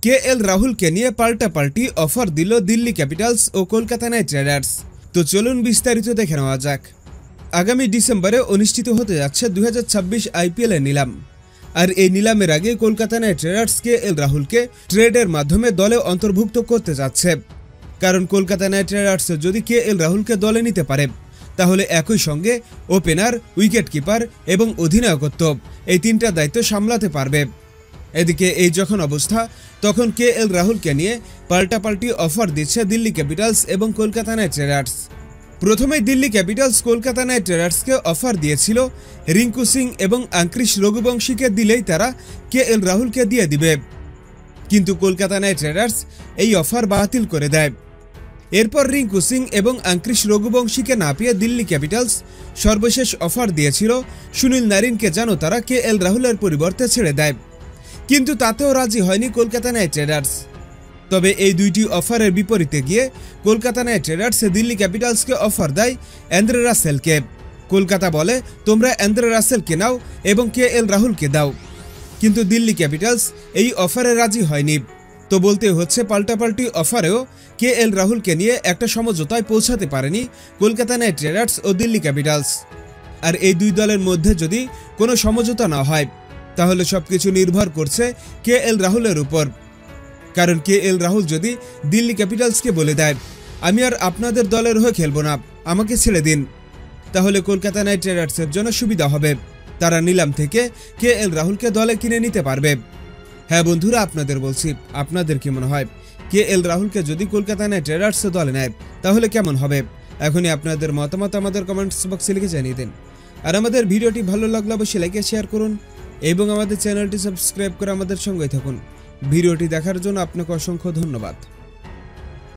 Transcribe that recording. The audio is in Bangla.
কেএল রাহুলকে নিয়ে পাল্টাপাল্টি অফার দিল দিল্লি ক্যাপিটালস ও কলকাতা নাইট রাইডার্স। তো চলুন বিস্তারিত দেখে নেওয়া যাক। আগামী ডিসেম্বরে অনুষ্ঠিত হতে যাচ্ছে 2026 আইপিএল এর নিলাম। আর এই নিলামের আগে কলকাতা নাইট রাইডার্স কেএল রাহুলকে ট্রেডের মাধ্যমে দলে অন্তর্ভুক্ত করতে যাচ্ছে। কারণ কলকাতা নাইট রাইডার্স যদি কেএল রাহুলকে দলে নিতে পারে, তাহলে একই সঙ্গে ওপেনার, উইকেট কিপার এবং অধিনায়কত্ব এই তিনটা দায়িত্ব সামলাতে পারবে। এদিকে এই যখন অবস্থা, তখন কেএল রাহুলকে নিয়ে পাল্টাপাল্টি অফার দিচ্ছে দিল্লি ক্যাপিটালস এবং কলকাতা নাইট রাইডার্স। প্রথমেই দিল্লি ক্যাপিটালস কলকাতা নাইট রাইডার্সকে অফার দিয়েছিল রিঙ্কু সিং এবং আঙ্ক্রিশ রঘুবংশীকে দিলেই তারা কেএল রাহুলকে দিয়ে দিবে, কিন্তু কলকাতা নাইট রাইডার্স এই অফার বাতিল করে দেয়। এরপর রিঙ্কু সিং এবং আঙ্ক্রিশ রঘুবংশীকে না পেয়ে দিল্লি ক্যাপিটালস সর্বশেষ অফার দিয়েছিল সুনীল নারিনকে, যেন তারা কেএল রাহুলের পরিবর্তে ছেড়ে দেয়, কিন্তু তাতেও রাজি হয়নি কলকাতা নাইট রাইডার্স। তবে এই দুইটি অফারের বিপরীতে গিয়ে কলকাতা নাইট রাইডার্স দিল্লি ক্যাপিটালসকে অফার দেয় অ্যান্দ্রে রাসেলকে। কলকাতা বলে, তোমরা অ্যান্দ্রে রাসেলকে নাও এবং কেএল রাহুলকে দাও, কিন্তু দিল্লি ক্যাপিটালস এই অফারে রাজি হয়নি। তো বলতে হচ্ছে, পাল্টাপাল্টি অফারেও কেএল রাহুলকে নিয়ে একটা সমঝোতায় পৌঁছাতে পারেনি কলকাতা নাইট রাইডার্স ও দিল্লি ক্যাপিটালস। আর এই দুই দলের মধ্যে যদি কোনো সমঝোতা না হয়, তাহলে সবকিছু নির্ভর করছে কেএল রাহুলের উপর। কারণ কেএল রাহুল যদি দিল্লি ক্যাপিটালসকে বলে দেয়, আমি আর আপনাদের দলের হয়ে খেলবো না, আমাকে ছেড়ে দিন, তাহলে কলকাতা নাইট রাইডার্সের জন্য সুবিধা হবে। তারা নিলাম থেকে কেএল রাহুলকে দলে কিনে নিতে পারবে। হ্যাঁ বন্ধুরা, আপনাদের বলছি, আপনাদের কি মনে হয় কেএল রাহুলকে যদি কলকাতা নাইট রাইডার্স দলে নেয় তাহলে কেমন হবে? এখনই আপনাদের মতামত আমাদের কমেন্টস বক্সে লিখে জানিয়ে দিন। আর আমাদের ভিডিওটি ভালো লাগলে অবশ্যই লাইক শেয়ার করুন এবং আমাদের চ্যানেলটি সাবস্ক্রাইব করে আমাদের সঙ্গেই থাকুন। ভিডিওটি দেখার জন্য আপনাকে অসংখ্য ধন্যবাদ।